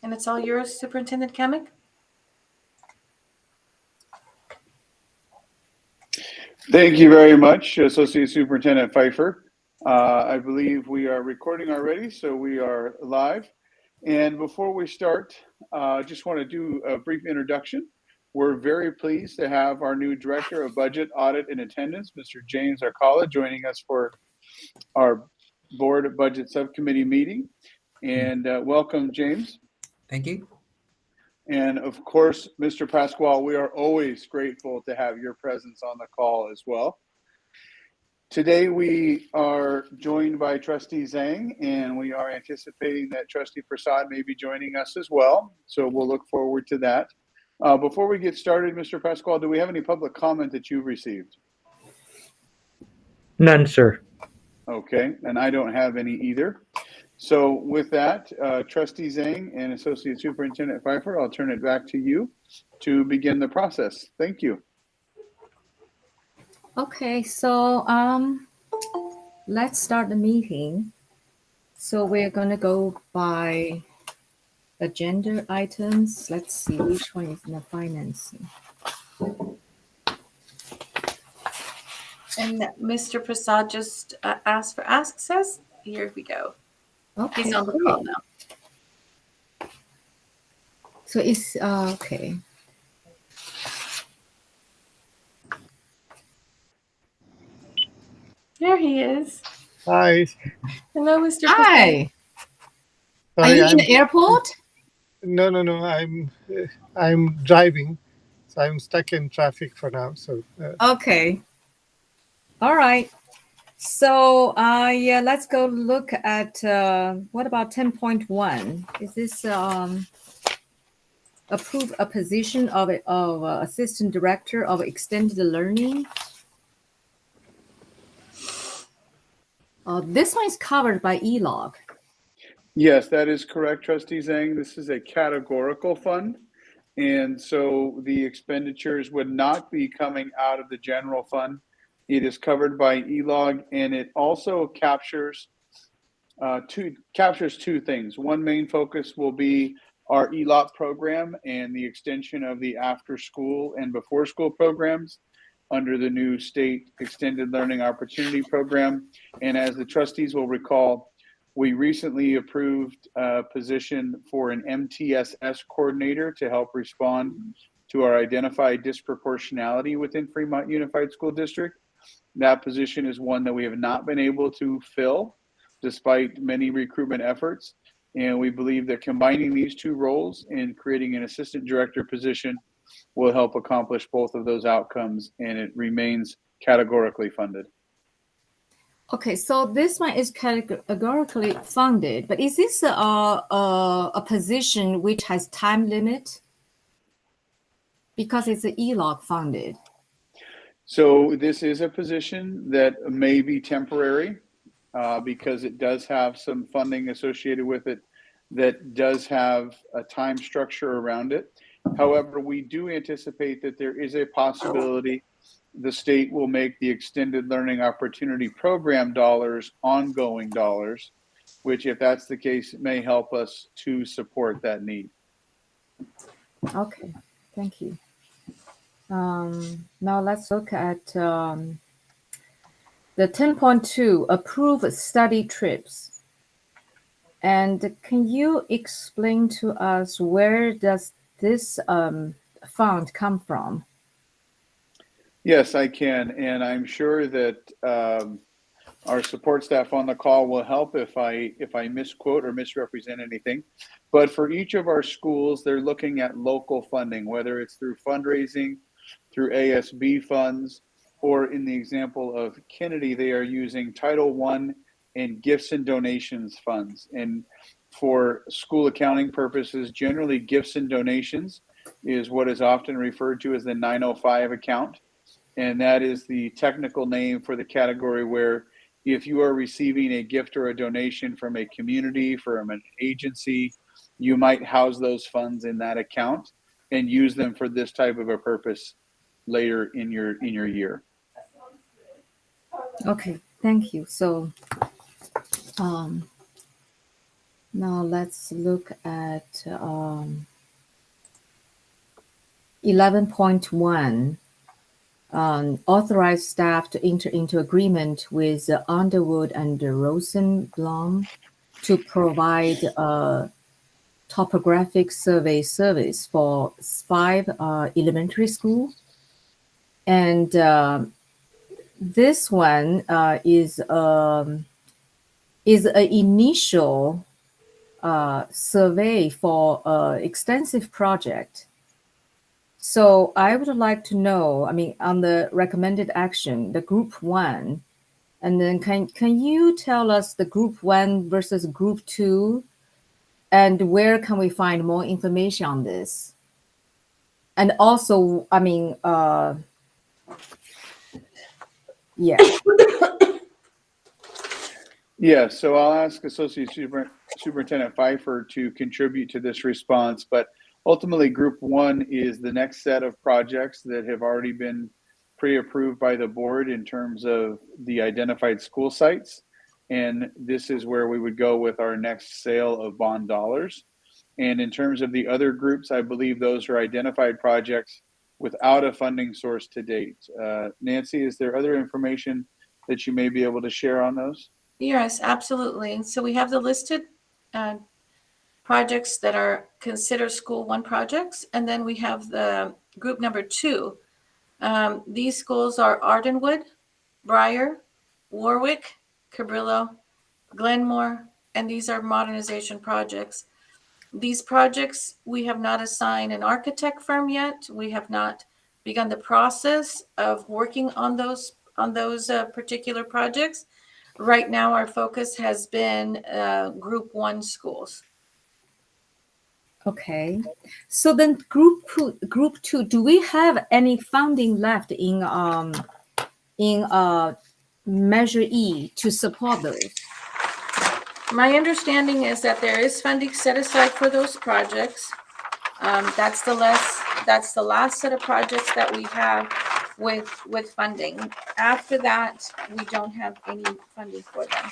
And it's all yours, Superintendent Kamick? Thank you very much, Associate Superintendent Pfeiffer. I believe we are recording already, so we are live. And before we start, I just want to do a brief introduction. We're very pleased to have our new Director of Budget, Audit, and Attendance, Mr. James Arcala, joining us for our Board of Budget Subcommittee meeting. And welcome, James. Thank you. And of course, Mr. Pasquale, we are always grateful to have your presence on the call as well. Today, we are joined by Trustee Zhang, and we are anticipating that Trustee Prasad may be joining us as well. So we'll look forward to that. Before we get started, Mr. Pasquale, do we have any public comment that you've received? None, sir. Okay, and I don't have any either. So with that, Trustee Zhang and Associate Superintendent Pfeiffer, I'll turn it back to you to begin the process. Thank you. Okay, so let's start the meeting. So we're going to go by agenda items. Let's see which one is in the financing. And Mr. Prasad just asked for access. Here we go. Okay, He's on the call now. So it's okay. There he is. Hi. Hello, Mr. Prasad. Hi. Are Sorry, you in the airport? No. I'm driving, so I'm stuck in traffic for now. So. Okay. All right. So yeah, let's go look at what about 10.1? Is this approve a position of assistant director of extended learning? This one is covered by ELOG. Yes, that is correct, Trustee Zhang. This is a categorical fund. And so the expenditures would not be coming out of the general fund. It is covered by ELOG, and it also captures two things. One main focus will be our ELOP program and the extension of the after school and before school programs under the new state extended learning opportunity program. And as the trustees will recall, we recently approved a position for an MTSS coordinator to help respond to our identified disproportionality within Fremont Unified School District. That position is one that we have not been able to fill despite many recruitment efforts. And we believe that combining these two roles and creating an assistant director position will help accomplish both of those outcomes, and it remains categorically funded. Okay, so this one is categorically funded, but is this a position which has time limit? Because it's an ELOG funded. So this is a position that may be temporary because it does have some funding associated with it that does have a time structure around it. However, we do anticipate that there is a possibility the state will make the extended learning opportunity program dollars ongoing dollars, which if that's the case, it may help us to support that need. Okay, thank you. Now let's look at the 10.2, approve study trips. And can you explain to us where does this fund come from? Yes, I can. And I'm sure that our support staff on the call will help if I misquote or misrepresent anything. But for each of our schools, they're looking at local funding, whether it's through fundraising, through ASB funds, or in the example of Kennedy, they are using Title I and gifts and donations funds. And for school accounting purposes, generally gifts and donations is what is often referred to as the 905 account. And that is the technical name for the category where if you are receiving a gift or a donation from a community, from an agency, you might house those funds in that account and use them for this type of a purpose later in your year. Okay, thank you. So Now let's look at 11.1. Authorize staff to enter into agreement with Underwood and Rosenblum to provide a topographic survey service for 5 elementary school. And this one is an initial survey for an extensive project. So I would like to know, I mean, on the recommended action, the group 1, and then can you tell us the group 1 versus group 2, and where can we find more information on this? And also, I mean, yeah. Yeah, so I'll ask Associate Superintendent Pfeiffer to contribute to this response, but ultimately Group 1 is the next set of projects that have already been pre-approved by the board in terms of the identified school sites. And this is where we would go with our next sale of bond dollars. And in terms of the other groups, I believe those are identified projects without a funding source to date. Nancy, is there other information that you may be able to share on those? Yes, absolutely. So we have the listed projects that are considered School 1 projects, and then we have the group number 2. These schools are Ardenwood, Briar, Warwick, Cabrillo, Glenmore, and these are modernization projects. These projects, we have not assigned an architect firm yet. We have not begun the process of working on those particular projects. Right now, our focus has been Group 1 schools. Okay. So then group 2, do we have any funding left in Measure E to support those? My understanding is that there is funding set aside for those projects. That's the last set of projects that we have with funding. After that, we don't have any funding for them.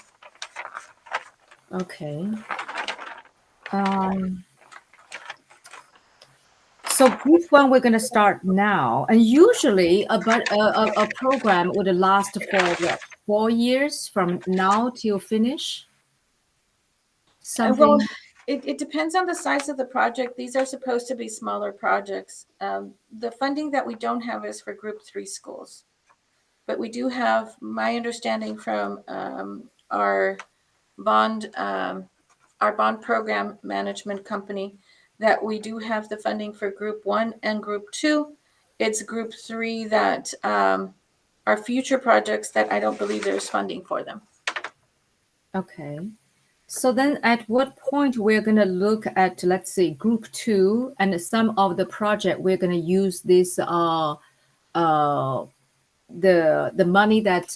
Okay. So group 1, we're going to start now. And usually a program would last for what, 4 years from now till finish? Something. Well, it depends on the size of the project. These are supposed to be smaller projects. The funding that we don't have is for Group 3 schools. But we do have, my understanding from our bond program management company, that we do have the funding for Group 1 and Group 2. It's Group 3 that are future projects that I don't believe there's funding for them. Okay. So then at what point we're going to look at, let's say, Group 2 and some of the project we're going to use this the money that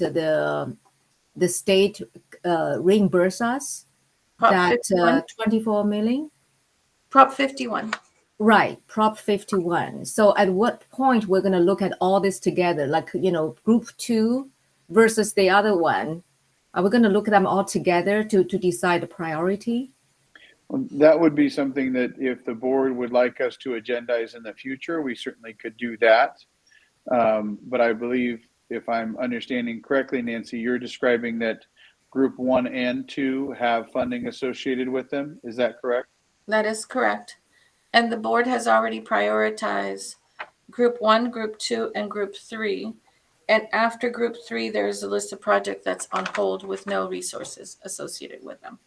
the state reimburse us, Prop that 51? 24 million? Prop 51. Right, Prop 51. So at what point we're going to look at all this together, like, Group 2 versus the other one? Are we going to look at them all together to decide the priority? Well, that would be something that if the board would like us to agendize in the future, we certainly could do that. But I believe, if I'm understanding correctly, Nancy, you're describing that Group 1 and 2 have funding associated with them. Is that correct? That is correct. And the board has already prioritized Group 1, Group 2, and Group 3. And after Group 3, there's a list of projects that's on hold with no resources associated with them.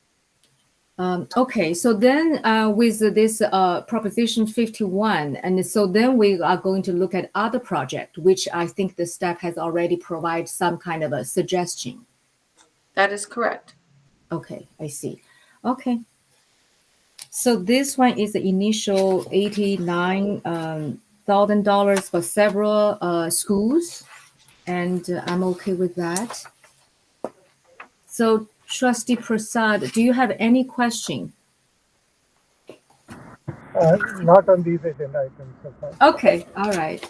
Okay, so then with this Proposition 51, and so then we are going to look at other project, which I think the staff has already provided some kind of a suggestion. That is correct. Okay, I see. Okay. So this one is the initial $89,000 for several schools, and I'm okay with that. So Trustee Prasad, do you have any question? Not on these agenda items so far. Okay, all right.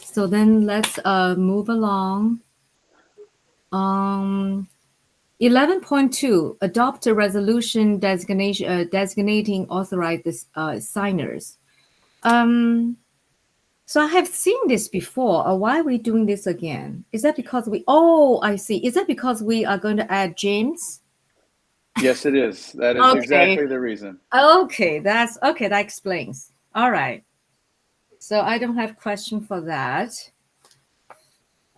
So then let's move along. 11.2, adopt a resolution designating authorized signers. So I have seen this before. Why are we doing this again? Is that because I see. Is that because we are going to add James? Yes, it is. That is Okay. exactly the reason. Okay, that explains. All right. So I don't have question for that.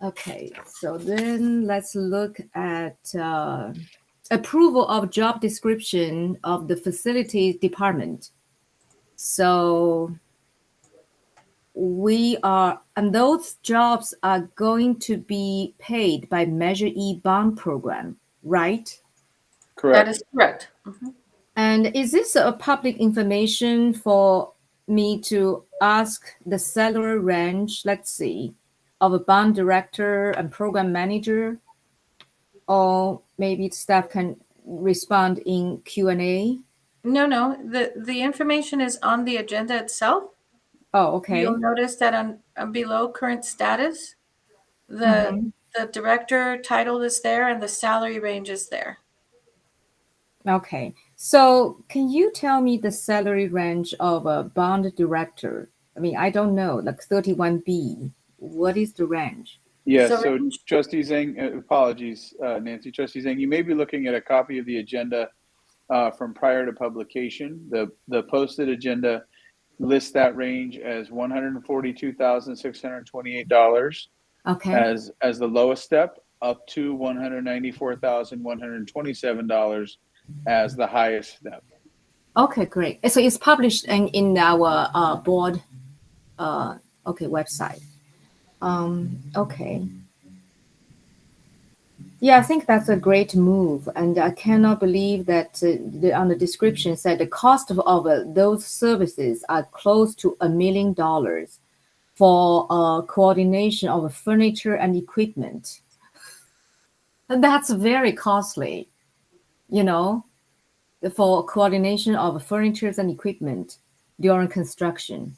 Okay, so then let's look at approval of job description of the facilities department. So and those jobs are going to be paid by Measure E bond program, right? That Correct. is correct. Mhm. And is this a public information for me to ask the salary range, let's see, of a bond director and program manager? Or maybe staff can respond in Q&A? No. The information is on the agenda itself. Oh, okay. You'll notice that on below current status, the Mhm. the director title is there and the salary range is there. Okay. So can you tell me the salary range of a bond director? I mean, I don't know, like 31B. What is the range? Yes, So so Trustee Zhang, apologies, Nancy. Trustee Zhang, you may be looking at a copy of the agenda from prior to publication. The posted agenda lists that range as $142,628 Okay. as the lowest step, up to $194,127 as the highest step. Okay, great. So it's published in our board website. Okay. Yeah, I think that's a great move, and I cannot believe that on the description said the cost of those services are close to $1 million for coordination of furniture and equipment. And that's very costly, you know, for coordination of furniture and equipment during construction.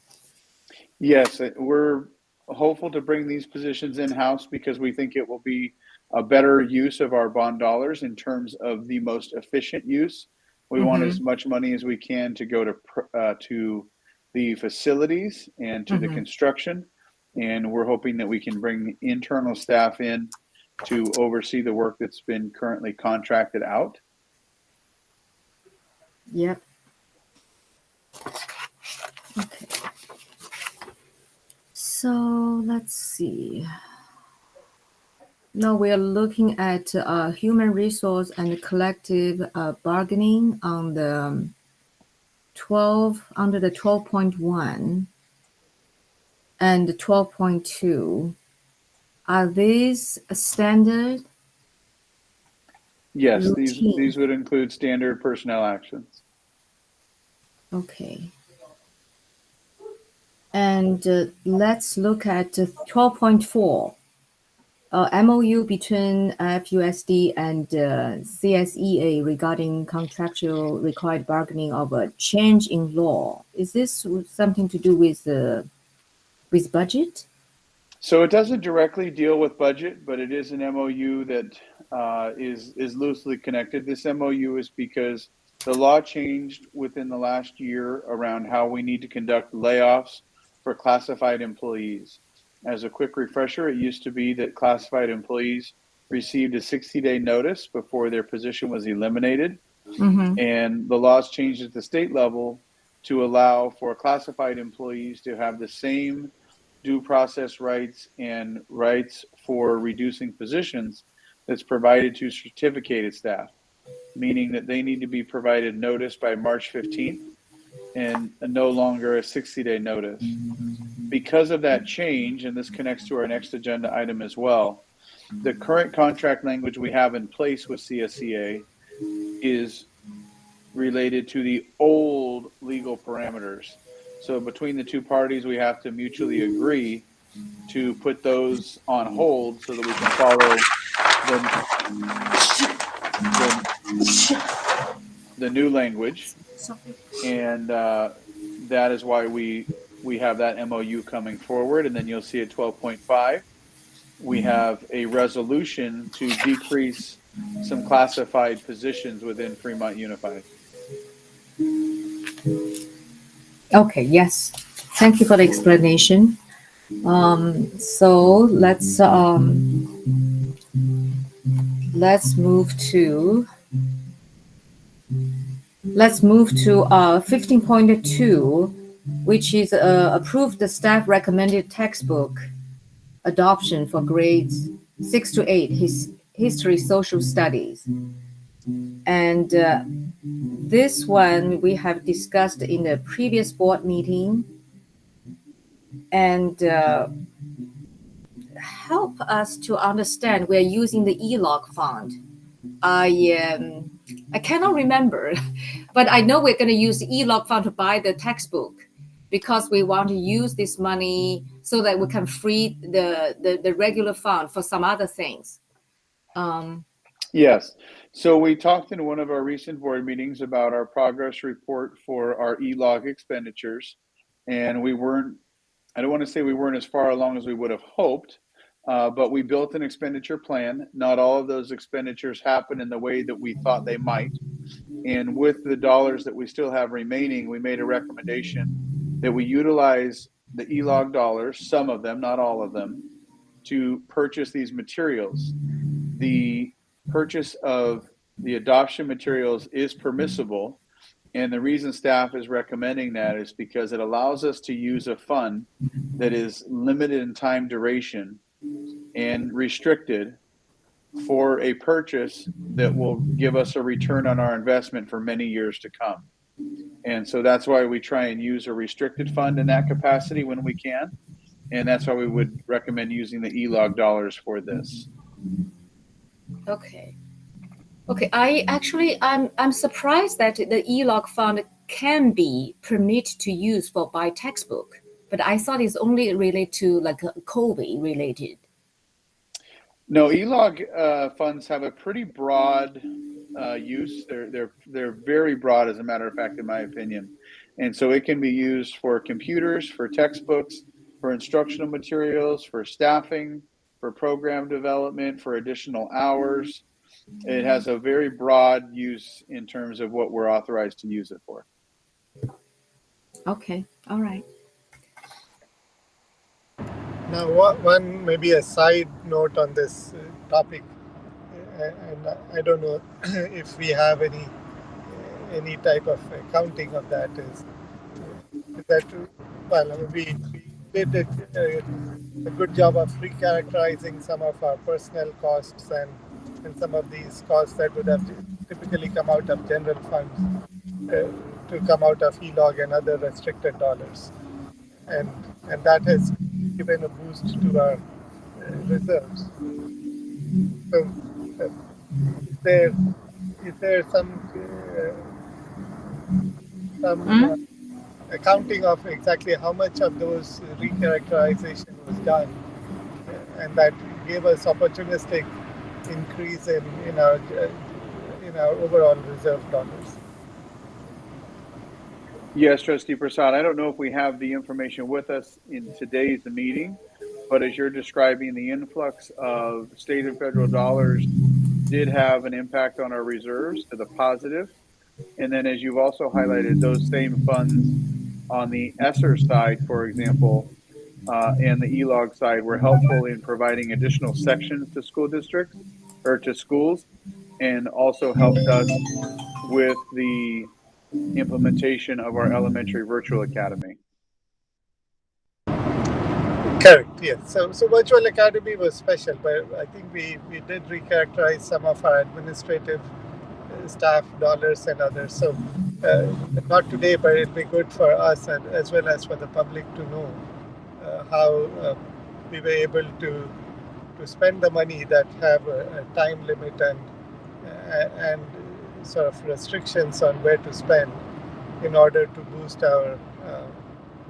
Yes, we're hopeful to bring these positions in-house because we think it will be a better use of our bond dollars in terms of the most efficient use. We want as much money as we can to go to the facilities and to the construction, and we're hoping that we can bring internal staff in to oversee the work that's been currently contracted out. Yep. Okay. So let's see. Now we are looking at human resource and collective bargaining on the 12 under the 12.1 and 12.2. Are these standard? Yes, Routine. these would include standard personnel actions. Okay. And let's look at 12.4. MOU between FUSD and CSEA regarding contractual required bargaining of a change in law. Is this something to do with budget? So it doesn't directly deal with budget, but it is an MOU that is loosely connected. This MOU is because the law changed within the last year around how we need to conduct layoffs for classified employees. As a quick refresher, it used to be that classified employees received a 60-day notice before their position was eliminated. And the laws changed at the state level to allow for classified employees to have the same due process rights and rights for reducing positions that's provided to certificated staff, meaning that they need to be provided notice by March 15th and no longer a 60-day notice. Because of that change, and this connects to our next agenda item as well, the current contract language we have in place with CSEA is related to the old legal parameters. So between the two parties, we have to mutually agree to put those on hold so that we can follow the new language. And that is why we have that MOU coming forward. And then you'll see at 12.5, we have a resolution to decrease some classified positions within Fremont Unified. Okay, yes. Thank you for the explanation. So let's move to 15.2, which is approve the staff recommended textbook adoption for grades 6 to 8, history, social studies. And this one we have discussed in the previous board meeting, and help us to understand we're using the ELOG Fund. I cannot remember, but I know we're going to use the ELOG Fund to buy the textbook because we want to use this money so that we can free the regular fund for some other things. Yes. So we talked in one of our recent board meetings about our progress report for our ELOG expenditures. And I don't want to say we weren't as far along as we would have hoped, but we built an expenditure plan. Not all of those expenditures happened in the way that we thought they might. And with the dollars that we still have remaining, we made a recommendation that we utilize the ELOG dollars, some of them, not all of them, to purchase these materials. The purchase of the adoption materials is permissible. And the reason staff is recommending that is because it allows us to use a fund that is limited in time duration and restricted for a purchase that will give us a return on our investment for many years to come. And so that's why we try and use a restricted fund in that capacity when we can. And that's why we would recommend using the ELOG dollars for this. Okay. I'm surprised that the ELOG Fund can be permitted to use for buy textbook, but I thought it's only related to like COVID related. No, ELOG funds have a pretty broad use. They're very broad, as a matter of fact, in my opinion. And so it can be used for computers, for textbooks, for instructional materials, for staffing, for program development, for additional hours. It has a very broad use in terms of what we're authorized to use it for. Okay, all right. Now, one maybe a side note on this topic, and I don't know if we have any type of accounting of that. Is that, well, we did a good job of recharacterizing some of our personnel costs and some of these costs that would have typically come out of general funds to come out of ELOG and other restricted dollars, and that has given a boost to our reserves. So is there some accounting of exactly how much of those recharacterization was done, and that gave us opportunistic increase in our overall reserve dollars? Yes, Trustee Prasad, I don't know if we have the information with us in today's meeting, but as you're describing, the influx of state and federal dollars did have an impact on our reserves to the positive. And then as you've also highlighted, those same funds on the ESSER side, for example, and the ELOG side were helpful in providing additional sections to school districts or to schools, and also helped us with the implementation of our elementary virtual academy. Correct, yes. So virtual academy was special, but I think we did recharacterize some of our administrative staff dollars and others. So not today, but it'll be good for us and as well as for the public to know how we were able to spend the money that have a time limit and sort of restrictions on where to spend in order to boost our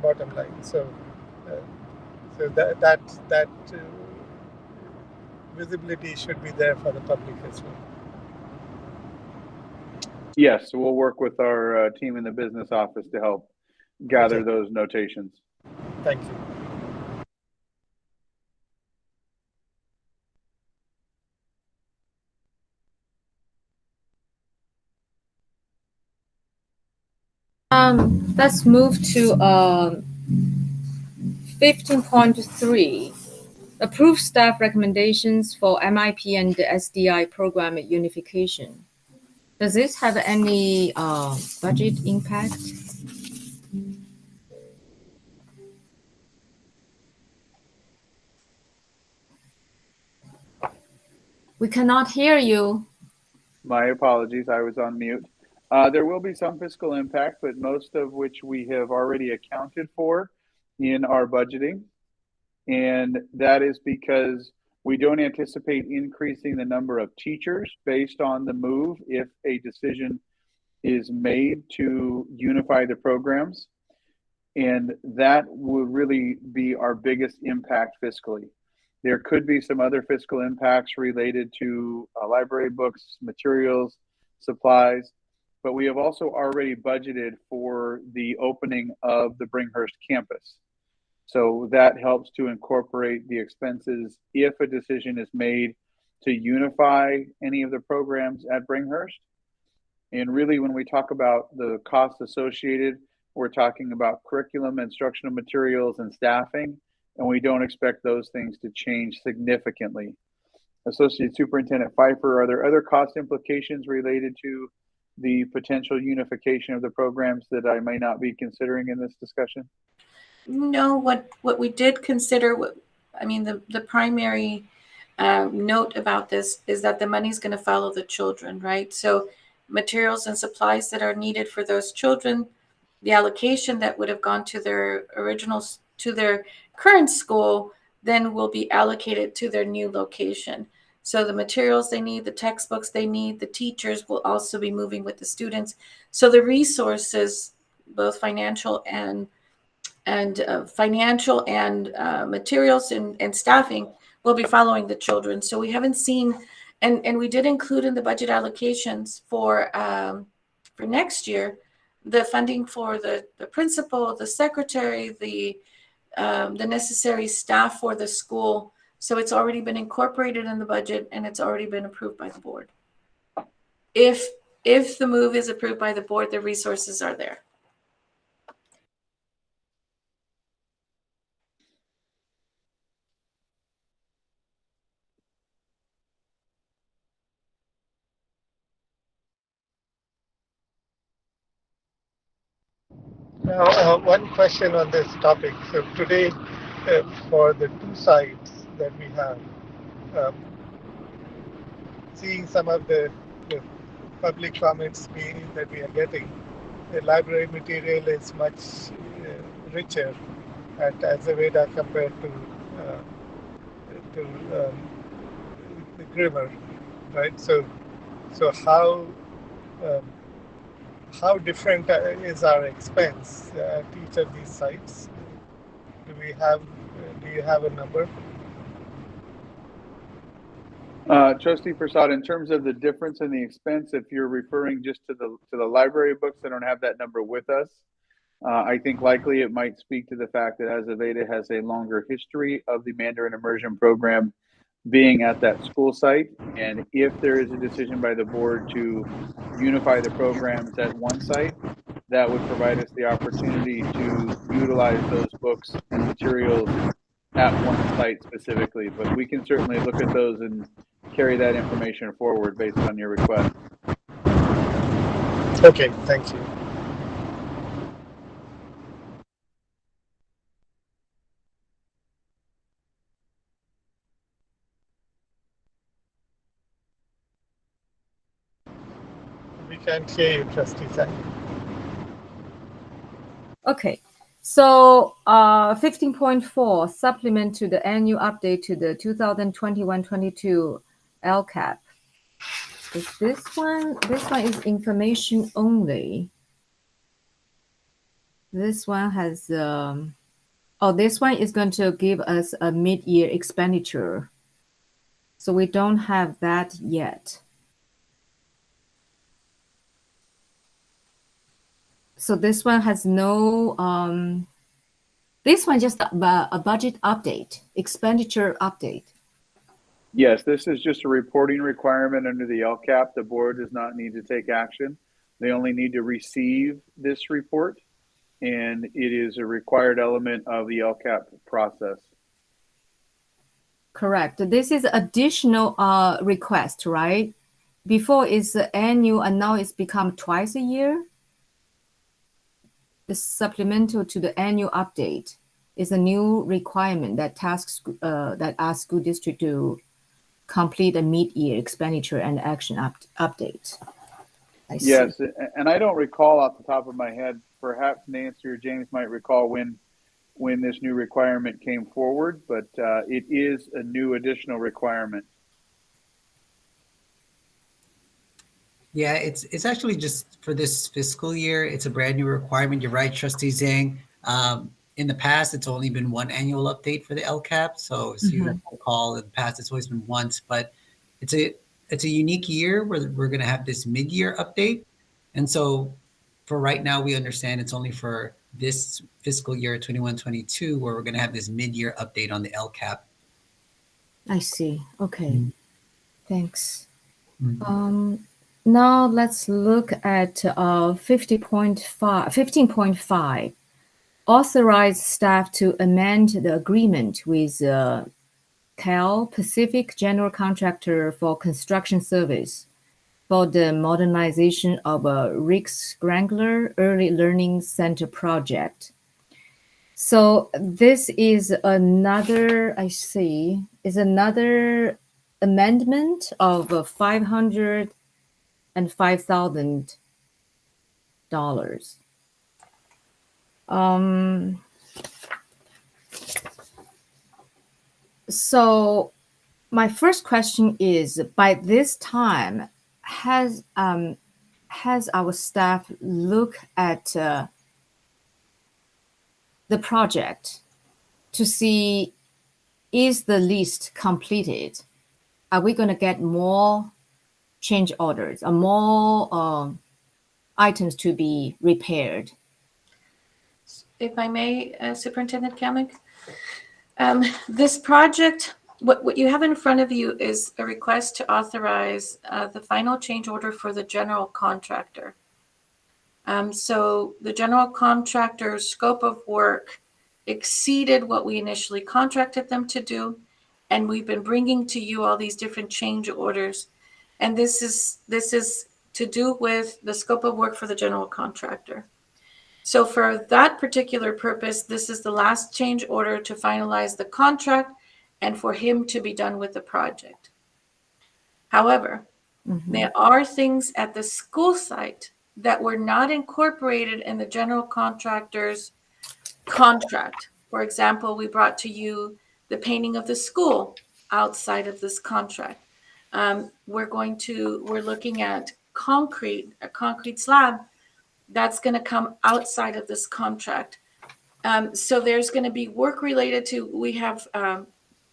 bottom line. So that visibility should be there for the public as well. Yes, we'll work with our team in the business office to help gather those notations. Thank you. Let's move to 15.3. Approve staff recommendations for MIP and the SDI program at Unification. Does this have any budget impact? We cannot hear you. My apologies, I was on mute. There will be some fiscal impact, but most of which we have already accounted for in our budgeting. And that is because we don't anticipate increasing the number of teachers based on the move if a decision is made to unify the programs. And that would really be our biggest impact fiscally. There could be some other fiscal impacts related to library books, materials, supplies, but we have also already budgeted for the opening of the Bringhurst campus. So that helps to incorporate the expenses if a decision is made to unify any of the programs at Bringhurst. And really, when we talk about the costs associated, we're talking about curriculum, instructional materials, and staffing, and we don't expect those things to change significantly. Associate Superintendent Pfeiffer, are there other cost implications related to the potential unification of the programs that I may not be considering in this discussion? No, what we did consider, the primary note about this is that the money is going to follow the children, right? So materials and supplies that are needed for those children, the allocation that would have gone to their current school, then will be allocated to their new location. So the materials they need, the textbooks they need, the teachers will also be moving with the students. So the resources, both financial and materials and staffing, will be following the children. So we haven't seen, and we did include in the budget allocations for next year, the funding for the principal, the secretary, the necessary staff for the school. So it's already been incorporated in the budget and it's already been approved by the board. If the move is approved by the board, the resources are there. Now, one question on this topic. So today, for the two sites that we have, um, seeing some of the public comments that we are getting, the library material is much richer at Azaveda compared to the Grimmer, right? So um, how different is our expense at each of these sites? Do you have a number? Trustee Prasad, in terms of the difference in the expense, if you're referring just to the library books, I don't have that number with us. I think likely it might speak to the fact that Azaveda has a longer history of the Mandarin immersion program being at that school site. And if there is a decision by the board to unify the programs at one site, that would provide us the opportunity to utilize those books and materials at one site specifically. But we can certainly look at those and carry that information forward based on your request. Okay, thank you. We can't hear you, Trustee Zhang. Okay, so 15.4, supplement to the annual update to the 2021-22 LCAP. Is this one is information only. This one has, this one is going to give us a mid-year expenditure. So we don't have that yet. So this one has no, this one just a budget update, expenditure update. Yes, this is just a reporting requirement under the LCAP. The board does not need to take action. They only need to receive this report, and it is a required element of the LCAP process. Correct. This is additional request, right? Before it's annual, and now it's become twice a year. The supplemental to the annual update is a new requirement that asks school district to complete a mid-year expenditure and action update. I see. Yes, and I don't recall off the top of my head. Perhaps Nancy or James might recall when this new requirement came forward, but it is a new additional requirement. Yeah, it's actually just for this fiscal year. It's a brand new requirement. You're right, Trustee Zhang. In the past, it's only been one annual update for the LCAP. So you guys recall, in the past, it's always been once. But it's a unique year where we're going to have this mid-year update. And so for right now, we understand it's only for this fiscal year 21-22 where we're going to have this mid-year update on the LCAP. I see. Okay. Thanks. Mm-hmm. Now let's look at 15.5. Authorize staff to amend the agreement with Cal Pacific General Contractor for construction service for the modernization of a Recharacterization Early Learning Center project. So this is another, I see, is another amendment of $505,000. So my first question is, by this time, has our staff look at the project to see, is the list completed? Are we going to get more change orders or more items to be repaired? If I may, Superintendent Kamick, this project, what you have in front of you is a request to authorize the final change order for the general contractor. So the general contractor's scope of work exceeded what we initially contracted them to do, and we've been bringing to you all these different change orders. And this is to do with the scope of work for the general contractor. So for that particular purpose, this is the last change order to finalize the contract and for him to be done with the project. However, there are things at the school site that were not incorporated in the general contractor's contract. For example, we brought to you the painting of the school outside of this contract. We're looking at a concrete slab that's going to come outside of this contract. So there's going to be work related to, we have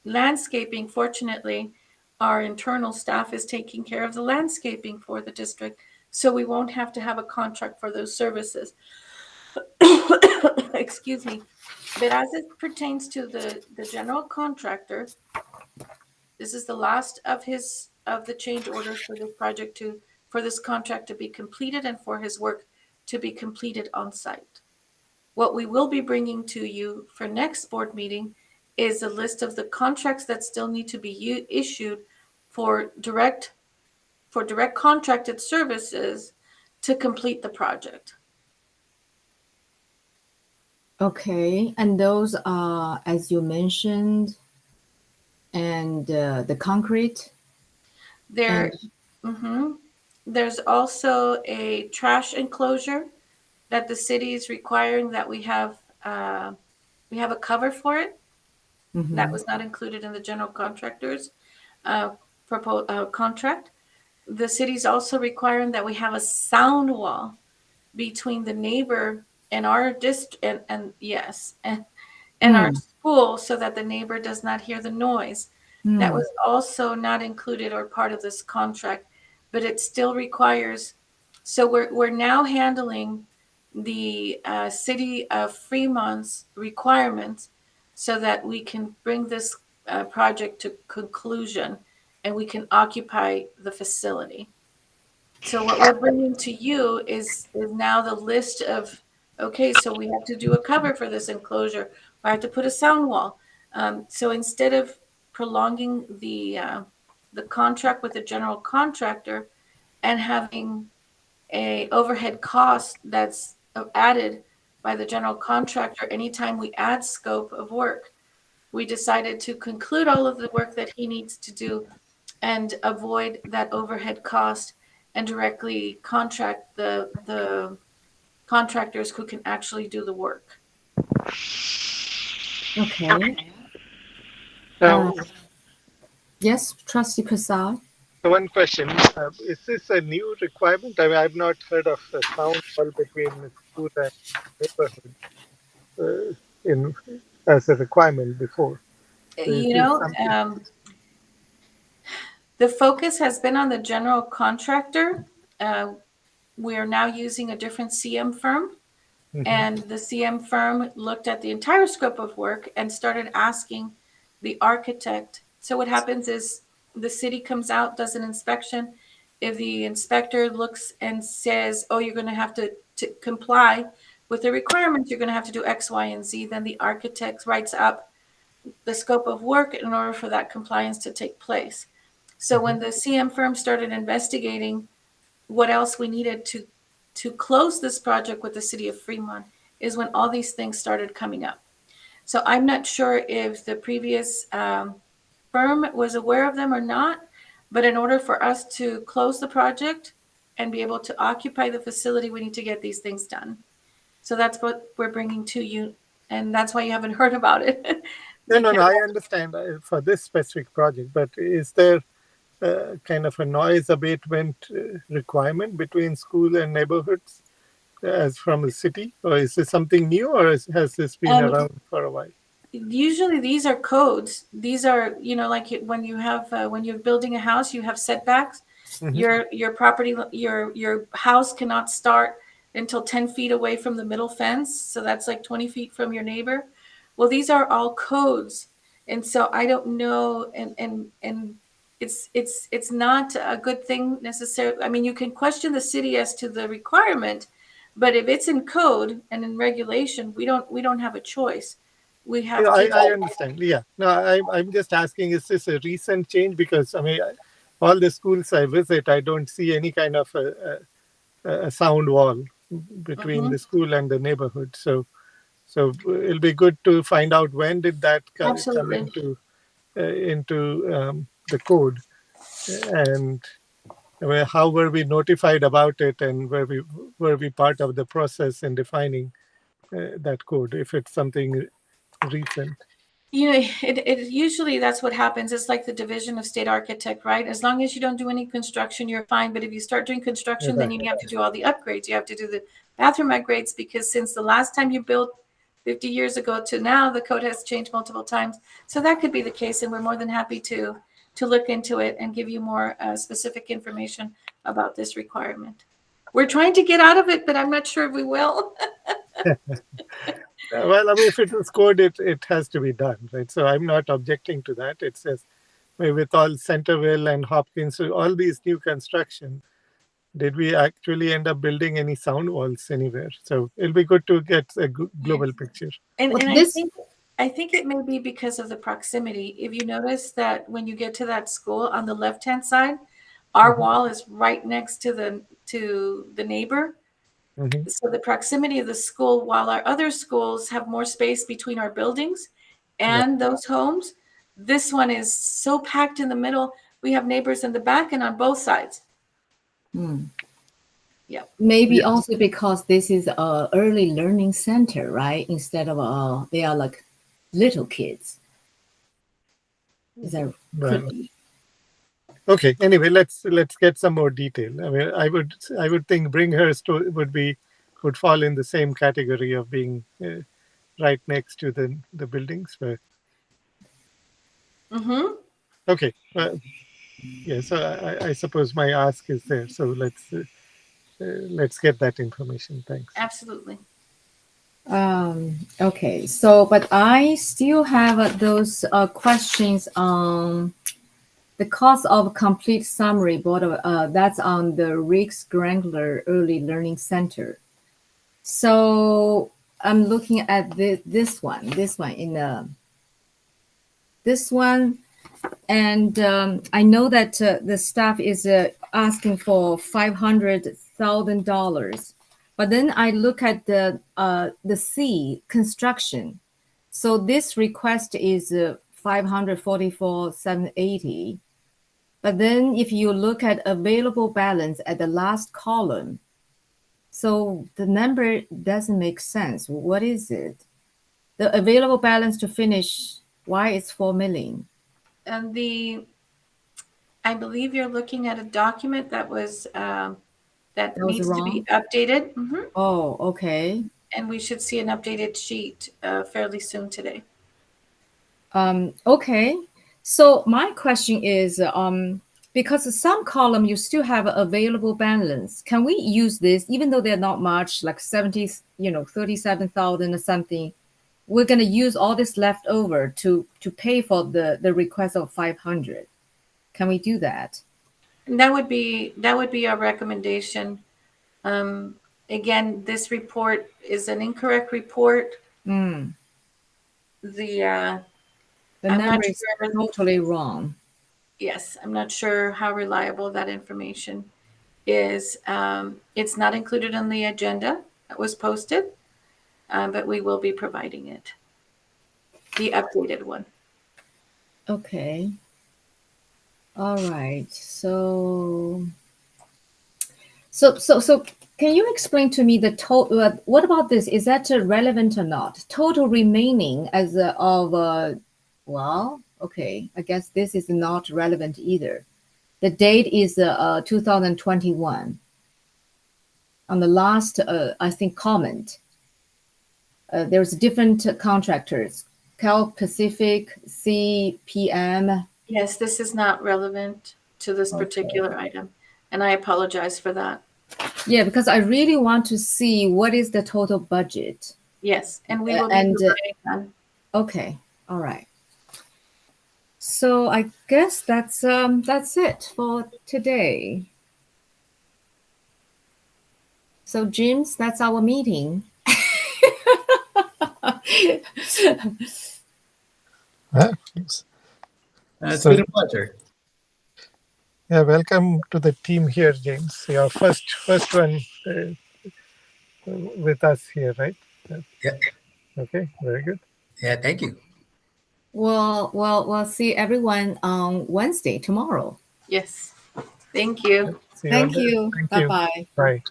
landscaping. Fortunately, our internal staff is taking care of the landscaping for the district, so we won't have to have a contract for those services. Excuse me. But as it pertains to the general contractor, this is the last of the change orders for this project for this contract to be completed and for his work to be completed on site. What we will be bringing to you for next board meeting is a list of the contracts that still need to be issued for direct contracted services to complete the project. Okay, and those are, as you mentioned, and the concrete. There's also a trash enclosure that the city is requiring that we have a cover for it. That was not included in the general contractor's contract. The city's also requiring that we have a sound wall between the neighbor and our district and our school, so that the neighbor does not hear the noise. That was also not included or part of this contract, but it still requires. So we're now handling the city of Fremont's requirements so that we can bring this project to conclusion and we can occupy the facility. So what we're bringing to you is now the list of, okay, so we have to do a cover for this enclosure. I have to put a sound wall. So instead of prolonging the contract with the general contractor and having a overhead cost that's added by the general contractor anytime we add scope of work, we decided to conclude all of the work that he needs to do and avoid that overhead cost and directly contract the contractors who can actually do the work. Okay. Now, Yes, Trustee Prasad. one question: is this a new requirement? I mean, I've not heard of a sound wall between the school and neighborhood in as a requirement before. Is You this know, something? the focus has been on the general contractor. We are now using a different CM firm, and the CM firm looked at the entire scope of work and started asking the architect. So what happens is the city comes out, does an inspection. If the inspector looks and says, oh, you're going to have to comply with the requirements, you're going to have to do X, Y, and Z, then the architect writes up the scope of work in order for that compliance to take place. So when the CM firm started investigating what else we needed to close this project with the city of Fremont is when all these things started coming up. So I'm not sure if the previous firm was aware of them or not, but in order for us to close the project and be able to occupy the facility, we need to get these things done. So that's what we're bringing to you, and that's why you haven't heard about it. No. I understand for this specific project, but is there kind of a noise abatement requirement between school and neighborhoods as from the city, or is this something new, or has this been around for a while? Usually these are codes. These are, like when you have when you're building a house, you have setbacks. Your property, your house cannot start until 10 feet away from the middle fence. So that's like 20 feet from your neighbor. Well, these are all codes. And so I don't know, and it's not a good thing necessarily. I mean, you can question the city as to the requirement, but if it's in code and in regulation, we don't have a choice. We have to. I understand. Yeah. No, I'm just asking, is this a recent change? Because I mean, all the schools I visit, I don't see any kind of a sound wall between the school and the neighborhood. So it'll be good to find out when did that come Absolutely. into the code, and how were we notified about it, and were we part of the process in defining that code if it's something recent. It usually that's what happens. It's like the division of state architect, right? As long as you don't do any construction, you're fine. But if you start doing construction, then Right. you have to do all the upgrades. You have to do the bathroom upgrades because since the last time you built 50 years ago to now, the code has changed multiple times. So that could be the case, and we're more than happy to look into it and give you more specific information about this requirement. We're trying to get out of it, but I'm not sure if we will. Well, I mean, if it is code, it has to be done, right? So I'm not objecting to that. It says, with all Centerville and Hopkins, so all these new construction, did we actually end up building any sound walls anywhere? So it'll be good to get a global picture. And Well, I think it may be because of the proximity. If you notice that when you get to that school on the left-hand side, our wall is right next to the neighbor. So the proximity of the school, while our other schools have more space between our buildings and those homes, this one is so packed in the middle. We have neighbors in the back and on both sides. Yeah. maybe Yeah. also because this is a early learning center, right? Instead of they are like little kids. Is that Right. could be? Okay. Anyway, let's get some more detail. I mean, I would think Bringhurst would fall in the same category of being right next to the buildings. But okay. Yeah. So I suppose my ask is there. So let's get that information. Thanks. Absolutely. Okay, so but I still have those questions on the cost of complete summary bottom, that's on the Riggs Grangler Early Learning Center. So I'm looking at this one in this one, and I know that the staff is asking for $500,000, but then I look at the C construction. So this request is 544,780. But then if you look at available balance at the last column, so the number doesn't make sense. What is it? The available balance to finish, why it's 4 million? And I believe you're looking at a document that was that was needs to be wrong? updated. Mhm. Oh, okay. And we should see an updated sheet fairly soon today. Okay. So my question is, because some column you still have available balance, can we use this even though they're not much, like 70, 37,000 or something? We're gonna use all this leftover to pay for the request of 500. Can we do that? And that would be our recommendation. Again, this report is an incorrect report. Mm, The the I'm number not is sure. totally wrong. Yes, I'm not sure how reliable that information is. It's not included on the agenda that was posted, but we will be providing it, the updated one. Okay. All right. So can you explain to me the total? What about this? Is that relevant or not? Total remaining as well, okay. I guess this is not relevant either. The date is 2021. On the last, I think, comment, there's different contractors. Cal Pacific, CPM. Yes, this is not relevant to this particular item, and I apologize for that. Yeah, because I really want to see what is the total budget. Yes, and we will be And providing that. okay, all right. So I guess that's it for today. So James, that's our meeting. Yes. It's So- been a pleasure. Yeah, welcome to the team here, James. Your first one with us here, right? Yeah. Okay, very good. Yeah, thank you. We'll see everyone on Wednesday tomorrow. Yes, thank you. See Thank on there. you. Thank Bye you. bye. Bye.